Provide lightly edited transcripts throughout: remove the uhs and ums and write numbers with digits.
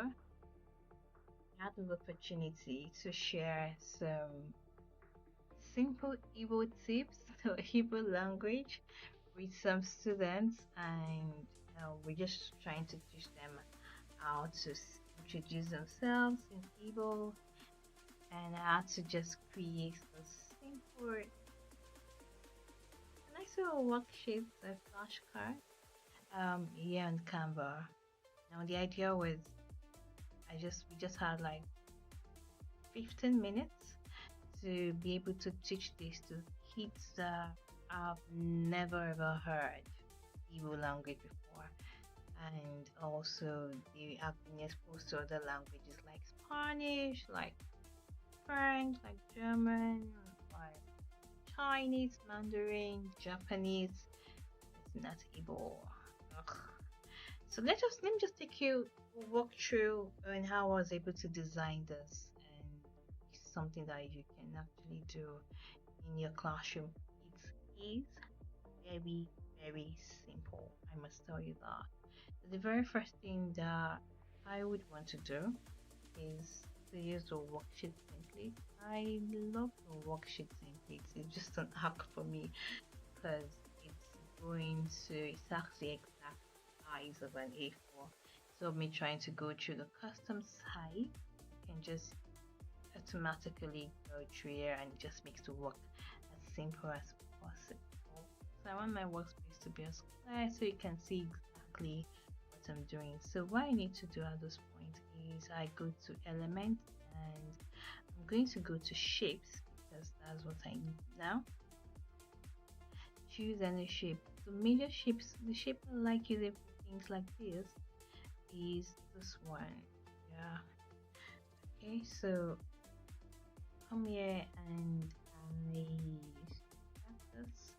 I had the opportunity to share some simple Igbo tips to Igbo language with some students, and we're just trying to teach them how to introduce themselves in Igbo and how to just create a simple, nice little worksheets, a flashcard, here on Canva. Now the idea was we just had like 15 minutes to be able to teach this to kids that I've never ever heard Igbo language before, and also they have been exposed to other languages like Spanish, like French, like German, like Chinese, Mandarin, Japanese. It's not Igbo. Ugh. So let me just take you walk through and how I was able to design this, and it's something that you can actually do in your classroom. It is very very simple. I must tell you that. The very first thing that I would want to do is to use the worksheet template. I love the worksheet templates. It's just an hack for me because it's actually exact size of an A4. So me trying to go through the custom size, you can just automatically go through here and it just makes the work as simple as possible. So I want my workspace to be as clear so you can see exactly what I'm doing. So what I need to do at this point is I go to element and I'm going to go to shapes because that's what I need now. Choose any shape. The major shapes, the shape I like using for things like this is this one. Yeah. Okay, so come here and I have this.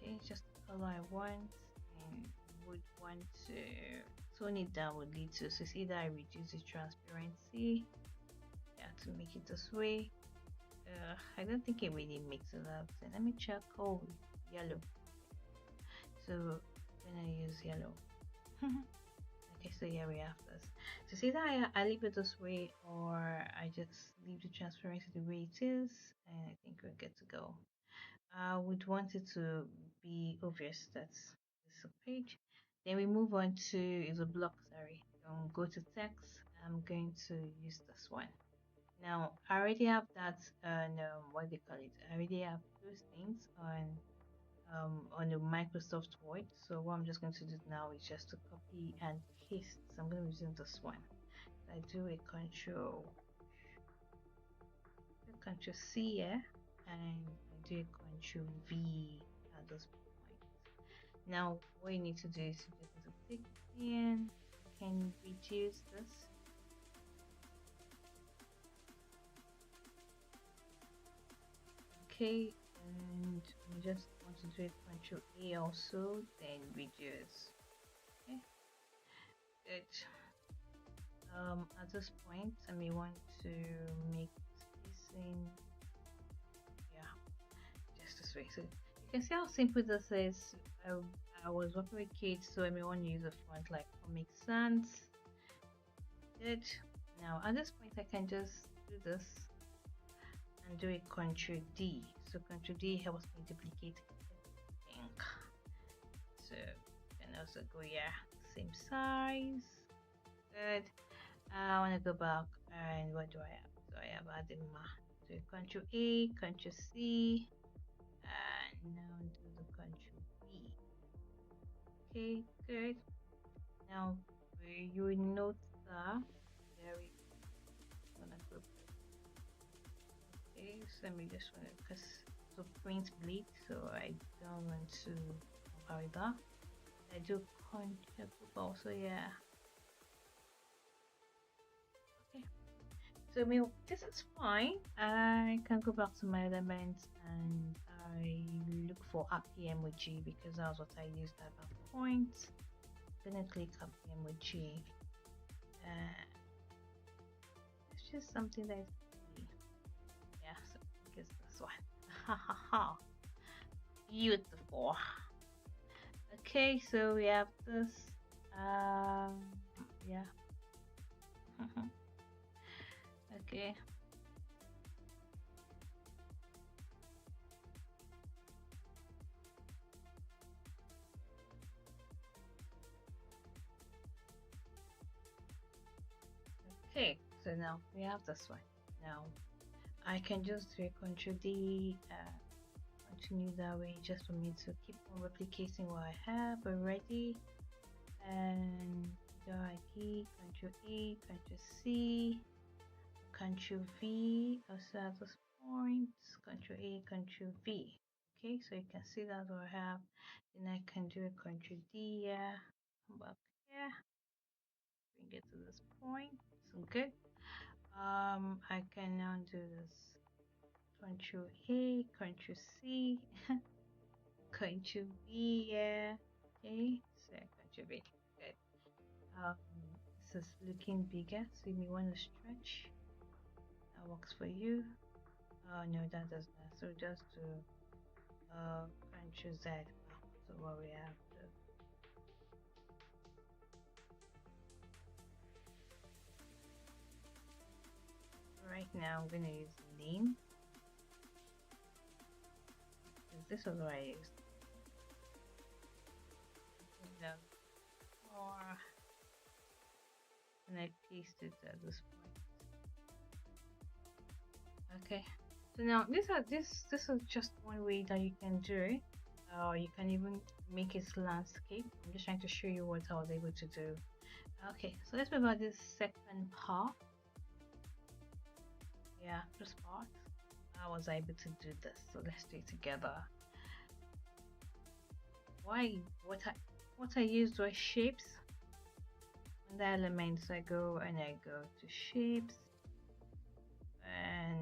Okay, just the color I want, and would want to tone it down would lead to, so either I reduce the transparency, yeah, to make it this way. I don't think it really makes a lot of sense. Let me check. Oh, yellow. So when I use yellow. Okay, so here we have this. So see that I leave it this way, or I just leave the transparency the way it is, and I think we're good to go. I would want it to be obvious that's this page. Then we move on to is a block, sorry. Go to text. I'm going to use this one. Now I already have that what they call it. I already have those things on the Microsoft Word. So what I'm just going to do now is just to copy and paste. So I'm going to use this one. I do a control C here, and I do a control V at this point. Now what you need to do is you just need to take it in, you can reduce this. Okay, and we just want to do it control A also, then reduce. Okay, good. At this point I may want to make spacing, yeah, just this way. So you can see how simple this is. I was working with kids, so I may want to use a font like Comic Sans. Good. Now at this point I can just do this and do a control D. So control D helps me duplicate ink. So you can also go here, same size. Good. I want to go back, and what do I have? So I have Adema. So control A, control C, and now do the control V. Okay, good. Now you will note that there we gonna go. Okay, so let me just want to, because the print bleed, so I don't want to cover that. I do control also, yeah. Okay, so I mean, this is fine. I can go back to my elements and I look for happy emoji because that's what I used at that point. I'm gonna click happy emoji. It's just something that's yeah, so I guess this one. Ha ha ha, beautiful. Okay, so we have this. yeah. Okay. Okay, so now we have this one. Now I can just do Ctrl D, continue that way just for me to keep on replicating what I have already. And ID, Ctrl A, Ctrl C, Ctrl V, also at this point, Ctrl A, Ctrl V. Okay, so you can see that's what I have. Then I can do a Ctrl D here, come back here, bring it to this point. So good. I can now do this Ctrl A, Ctrl C, Ctrl V, yeah. Okay, so Ctrl V. Good. Um, this is looking bigger, so you may want to stretch. That works for you. No, that does not. So just to Ctrl Z. So what we have to. Right now, I'm gonna use name. This is what I used. Or and I paste it at this point. Okay. So now this is just one way that you can do it. You can even make it landscape. I'm just trying to show you what I was able to do. Okay, so let's move on this second part. Yeah, this part. I was able to do this, so let's do it together. Why? What I used was shapes. And the elements I go to shapes, and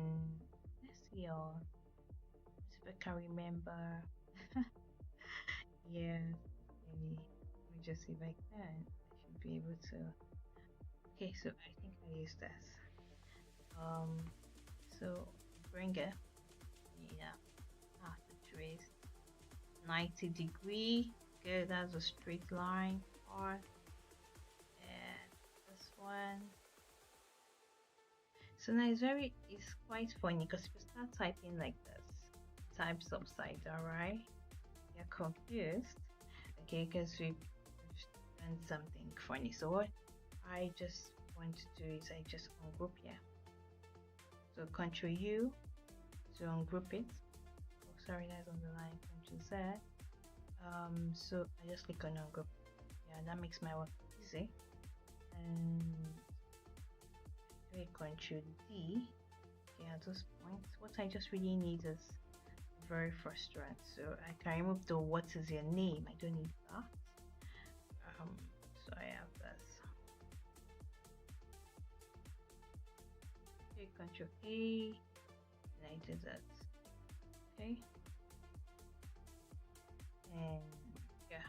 let's see all. If I can remember. Yeah, maybe. Let me just see if I can. I should be able to. Okay, so I think I use this. So bring it. Yeah, after trace 90-degree. Good, that's a straight line. Or and this one. So now it's quite funny because if you start typing like this, types upside down, right? You're confused, okay? Because we've done something funny. So what I just want to do is I just ungroup here. So Ctrl U to ungroup it. Oh, sorry, that's on the line. Ctrl Z. So I just click on ungroup. Yeah, that makes my work easy. And Ctrl D. Okay, at this point, what I just really need is very first one. So I can remove the what is your name. I don't need that. So I have this. Okay, Ctrl A, and I did that. Okay, and yeah,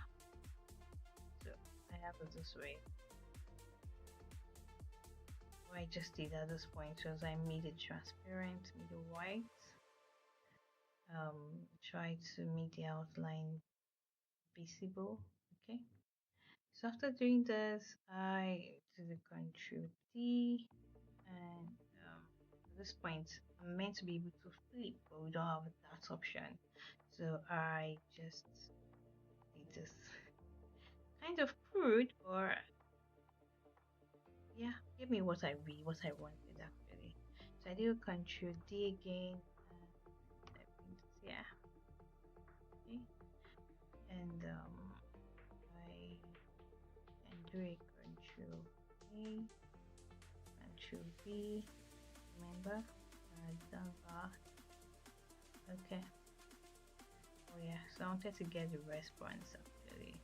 so I have it this way. What I just did at this point was I made it transparent, made it white. Try to make the outline visible. Okay, so after doing this, I do the Ctrl D, and at this point I'm meant to be able to flip, but we don't have that option, so I just did this kind of crude, or yeah, give me what I wanted actually. So I do Ctrl D again, and yeah, okay, and I can do a Ctrl A, Ctrl V. Remember, I've done that. Okay. Oh yeah, so I wanted to get the response actually.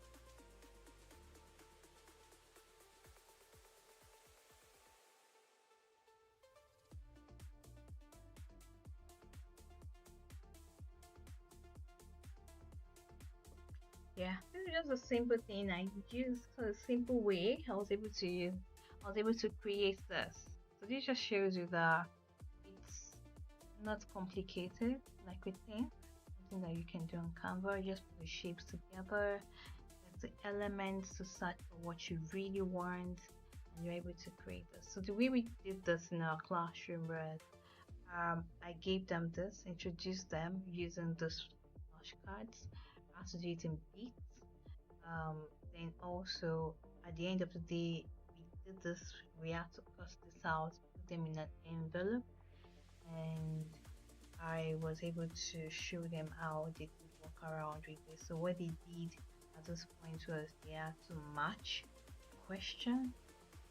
Yeah, this is just a simple thing I used, a simple way I was able to create this. So this just shows you that it's not complicated like we think. Something that you can do on Canva, just put the shapes together, get the elements to search for what you really want, able to create this. So the way we did this in our classroom was I gave them this, introduced them using this flashcards, how to do it in beats. Um, then also at the end of the day, we did this. We had to cut this out, put them in an envelope, and I was able to show them how they could walk around with this. So what they did at this point was they had to match question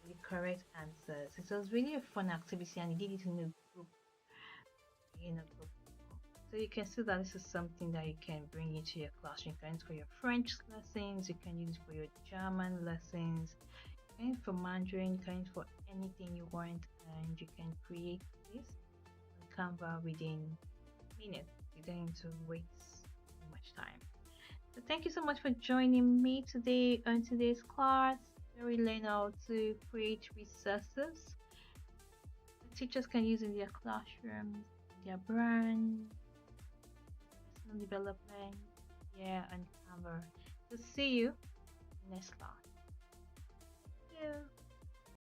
with the correct answers. It was really a fun activity, and they did it in a group. In a group. So you can see that this is something that you can bring into your classroom. You can use it for your French lessons, you can use it for your German lessons, you can use it for Mandarin, you can use it for anything you want, and you can create this on Canva within minutes. You don't need to waste so much time. So thank you so much for joining me today on today's class where we learn how to create resources that teachers can use in their classrooms, their brand, personal development, yeah, and Canva. So see you next class. Yeah.